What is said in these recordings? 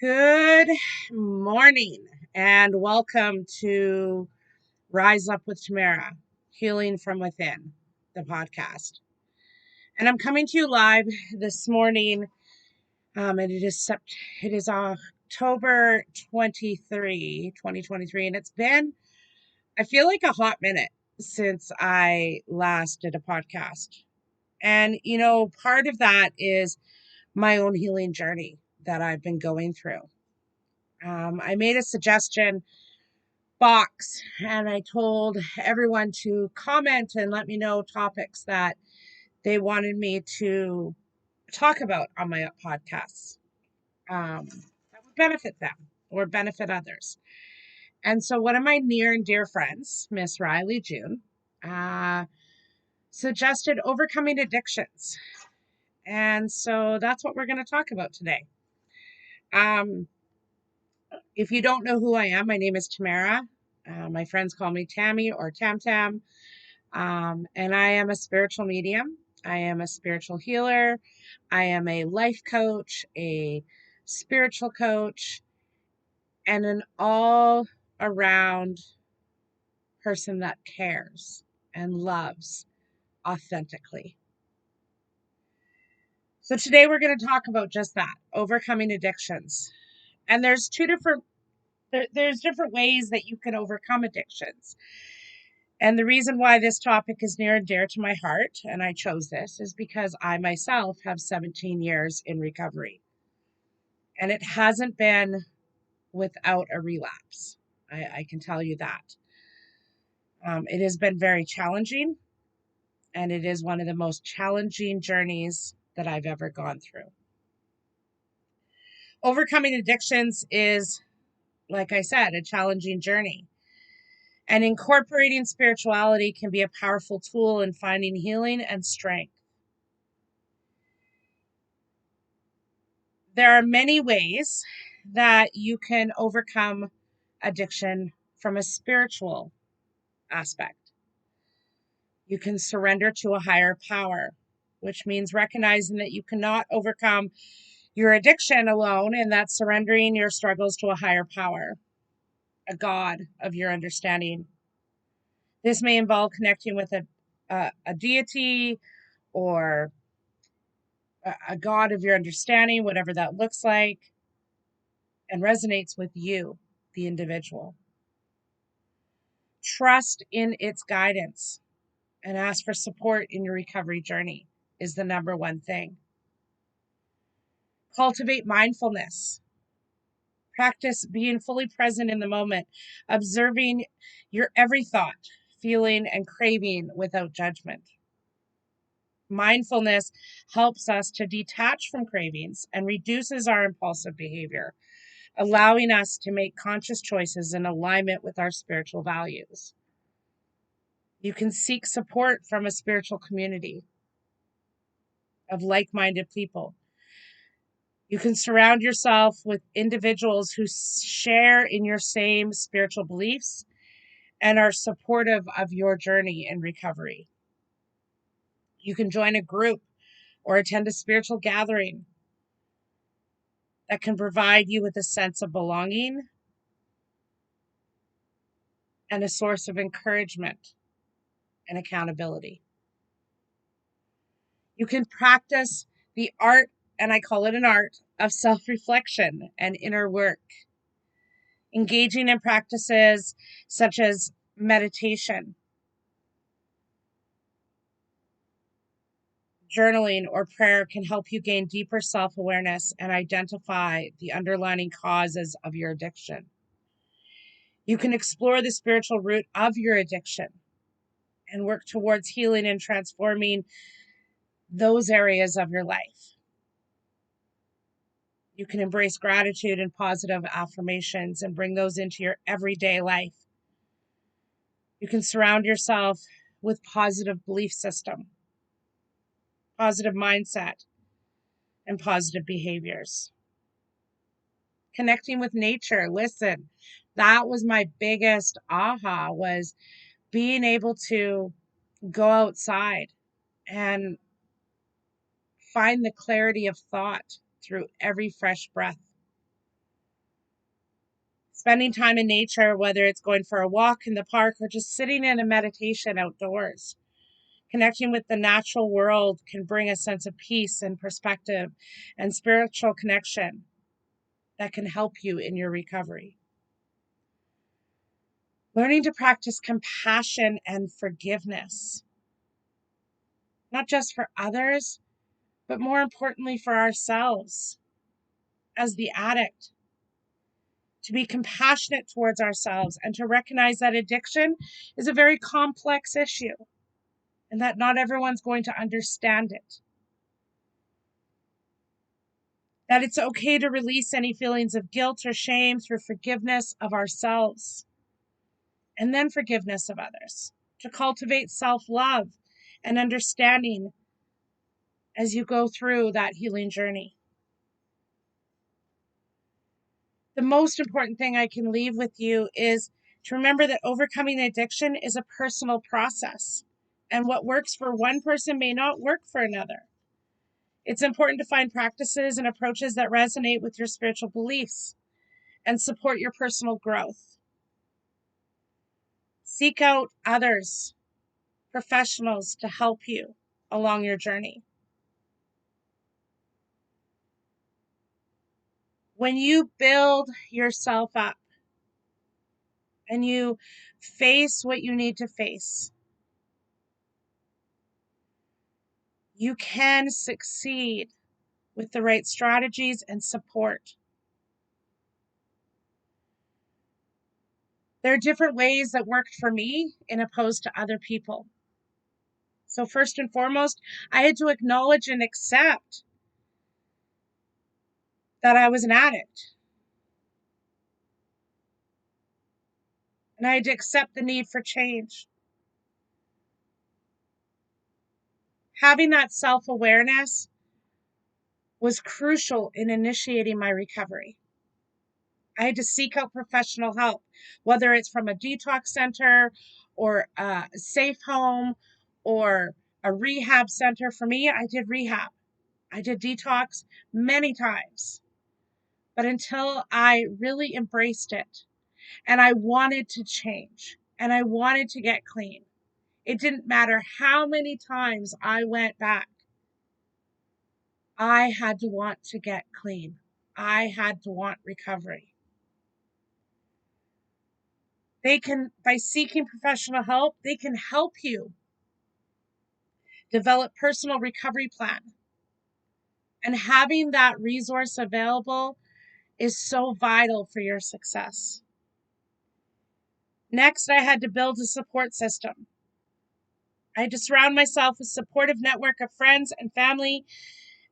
Good morning and welcome to Rise Up with Tamara, Healing from Within, the podcast. And I'm coming to you live this morning, and it is October 23, 2023, and it's been, I feel like a hot minute since I last did a podcast. And, part of that is my own healing journey that I've been going through. I made a suggestion box and I told everyone to comment and let me know topics that they wanted me to talk about on my podcasts that would benefit them or benefit others. And so one of my near and dear friends, Miss Riley June, uh, suggested overcoming addictions. And so that's what we're going to talk about today. Um, if you don't know who I am, my name is Tamara. My friends call me Tammy or Tam Tam. And I am a spiritual medium. I am a spiritual healer. I am a life coach, a spiritual coach, and an all around person that cares and loves authentically. So today we're going to talk about just that, overcoming addictions. And there's different ways that you can overcome addictions. And the reason why this topic is near and dear to my heart, and I chose this, is because I myself have 17 years in recovery. And it hasn't been without a relapse. I can tell you that. It has been very challenging, and it is one of the most challenging journeys that I've ever gone through. Overcoming addictions is, like I said, a challenging journey. And incorporating spirituality can be a powerful tool in finding healing and strength. There are many ways that you can overcome addiction from a spiritual aspect. You can surrender to a higher power, which means recognizing that you cannot overcome your addiction alone, and that's surrendering your struggles to a higher power, a God of your understanding. This may involve connecting with a deity or a God of your understanding, whatever that looks like, and resonates with you, the individual. Trust in its guidance and ask for support in your recovery journey is the number one thing. Cultivate mindfulness. Practice being fully present in the moment, observing your every thought, feeling, and craving without judgment. Mindfulness helps us to detach from cravings and reduces our impulsive behavior, allowing us to make conscious choices in alignment with our spiritual values. You can seek support from a spiritual community of like-minded people. You can surround yourself with individuals who share in your same spiritual beliefs and are supportive of your journey in recovery. You can join a group or attend a spiritual gathering that can provide you with a sense of belonging and a source of encouragement and accountability. You can practice the art, and I call it an art, of self-reflection and inner work, engaging in practices such as meditation, journaling, or prayer can help you gain deeper self-awareness and identify the underlying causes of your addiction. You can explore the spiritual root of your addiction and work towards healing and transforming those areas of your life. You can embrace gratitude and positive affirmations and bring those into your everyday life. You can surround yourself with positive belief system, positive mindset, and positive behaviors. Connecting with nature. Listen, that was my biggest aha, was being able to go outside and find the clarity of thought through every fresh breath. Spending time in nature, whether it's going for a walk in the park or just sitting in a meditation outdoors. Connecting with the natural world can bring a sense of peace and perspective and spiritual connection that can help you in your recovery. Learning to practice compassion and forgiveness, not just for others, but more importantly for ourselves as the addict. To be compassionate towards ourselves and to recognize that addiction is a very complex issue and that not everyone's going to understand it. That it's okay to release any feelings of guilt or shame through forgiveness of ourselves and then forgiveness of others. To cultivate self-love and understanding as you go through that healing journey. The most important thing I can leave with you is to remember that overcoming addiction is a personal process, and what works for one person may not work for another. It's important to find practices and approaches that resonate with your spiritual beliefs and support your personal growth. Seek out others, professionals to help you along your journey. When you build yourself up and you face what you need to face, you can succeed with the right strategies and support. There are different ways that worked for me in opposed to other people. So first and foremost, I had to acknowledge and accept that I was an addict. And I had to accept the need for change. Having that self-awareness was crucial in initiating my recovery. I had to seek out professional help, whether it's from a detox center or a safe home or a rehab center. For me, I did rehab. I did detox many times. But until I really embraced it and I wanted to change and I wanted to get clean, it didn't matter how many times I went back. I had to want to get clean. I had to want recovery. By seeking professional help, they can help you develop personal recovery plan. And having that resource available is so vital for your success. Next, I had to build a support system. I had to surround myself with a supportive network of friends and family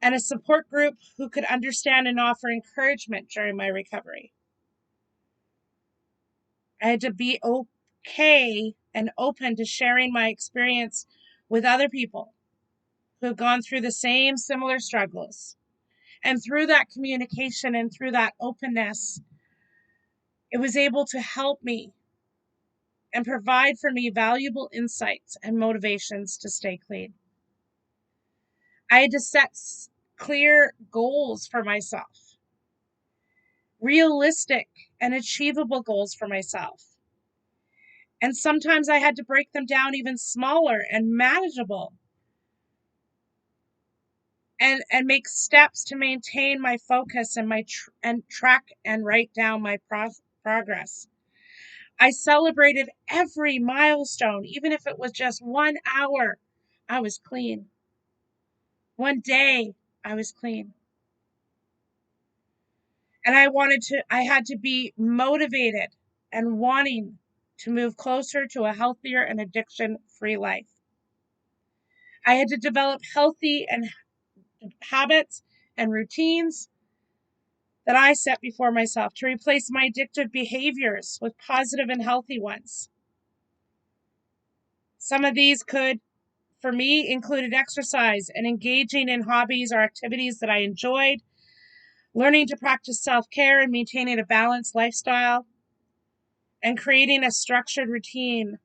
and a support group who could understand and offer encouragement during my recovery. I had to be okay and open to sharing my experience with other people who have gone through the same similar struggles. And through that communication and through that openness, it was able to help me and provide for me valuable insights and motivations to stay clean. I had to set clear goals for myself, realistic and achievable goals for myself. And sometimes I had to break them down even smaller and manageable and make steps to maintain my focus and and track and write down my progress. I celebrated every milestone, even if it was just 1 hour, I was clean. One day, I was clean. And I had to be motivated and wanting to move closer to a healthier and addiction-free life. I had to develop healthy and habits and routines that I set before myself to replace my addictive behaviors with positive and healthy ones. Some of these could, for me, included exercise and engaging in hobbies or activities that I enjoyed, learning to practice self-care and maintaining a balanced lifestyle, and creating a structured routine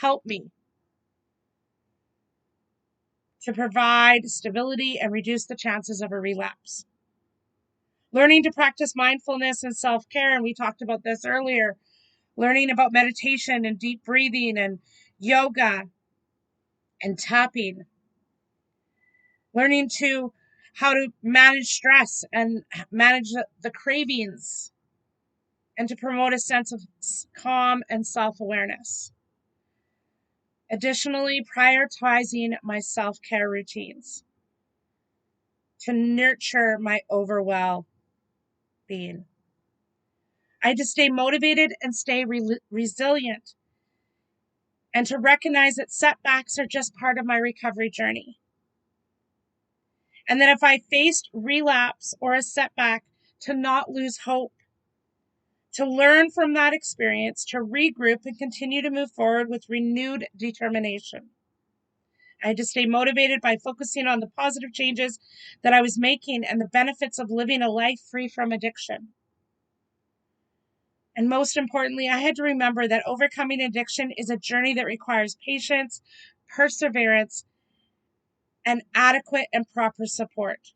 helped me to provide stability and reduce the chances of a relapse. learning to practice mindfulness and self-care. And we talked about this earlier, learning about meditation and deep breathing and yoga and tapping, learning to how to manage stress and manage the cravings and to promote a sense of calm and self-awareness. Additionally, prioritizing my self-care routines to nurture my overall being. I had to stay motivated and stay resilient, and to recognize that setbacks are just part of my recovery journey. And that if I faced relapse or a setback, to not lose hope, to learn from that experience, to regroup and continue to move forward with renewed determination. I had to stay motivated by focusing on the positive changes that I was making and the benefits of living a life free from addiction. And most importantly, I had to remember that overcoming addiction is a journey that requires patience, perseverance, and adequate and proper support.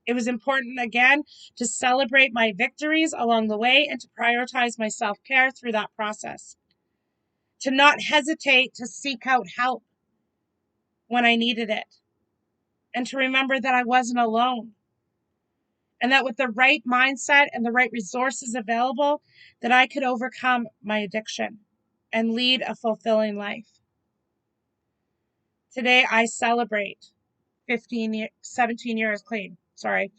It was important, again, to celebrate my victories along the way and to prioritize my self-care through that process. To not hesitate to seek out help when I needed it. And to remember that I wasn't alone. And that with the right mindset and the right resources available, that I could overcome my addiction and lead a fulfilling life. Today, I celebrate 17 years clean. Sorry,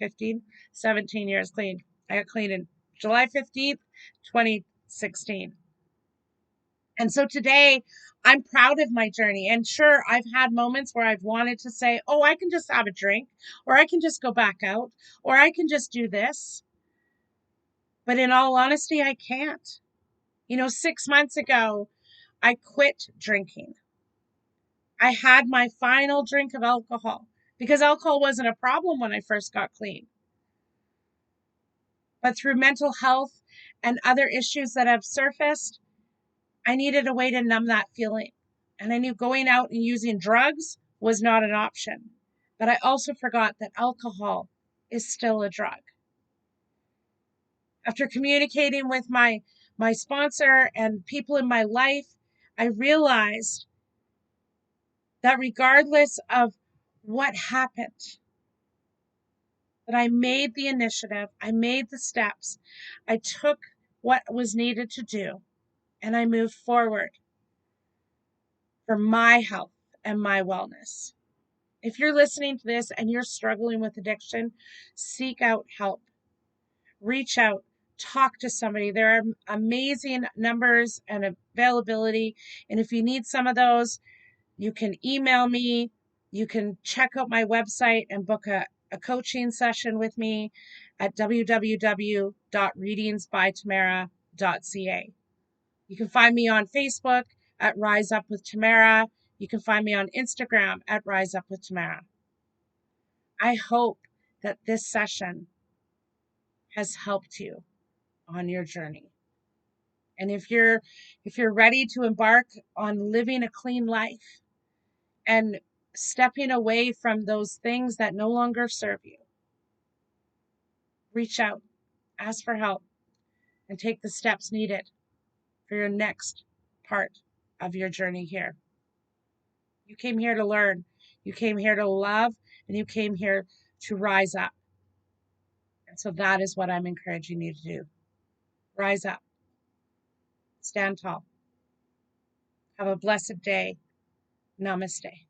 17 years clean. I got clean in July 15th, 2016. And so today, I'm proud of my journey. And sure, I've had moments where I've wanted to say, oh, I can just have a drink, or I can just go back out, or I can just do this. But in all honesty, I can't. 6 months ago, I quit drinking. I had my final drink of alcohol because alcohol wasn't a problem when I first got clean. But through mental health and other issues that have surfaced, I needed a way to numb that feeling. And I knew going out and using drugs was not an option. But I also forgot that alcohol is still a drug. After communicating with my sponsor and people in my life, I realized that regardless of what happened, that I made the initiative, I made the steps, I took what was needed to do, and I moved forward for my health and my wellness. If you're listening to this and you're struggling with addiction, seek out help. Reach out, talk to somebody. There are amazing numbers and availability. And if you need some of those, you can email me. You can check out my website and book a coaching session with me at www.readingsbytamara.ca. You can find me on Facebook at Rise Up with Tamara. You can find me on Instagram at Rise Up with Tamara. I hope that this session has helped you on your journey. And if you're ready to embark on living a clean life and stepping away from those things that no longer serve you, reach out, ask for help, and take the steps needed for your next part of your journey here. You came here to learn, you came here to love, and you came here to rise up. And so that is what I'm encouraging you to do. Rise up. Stand tall. Have a blessed day. Namaste.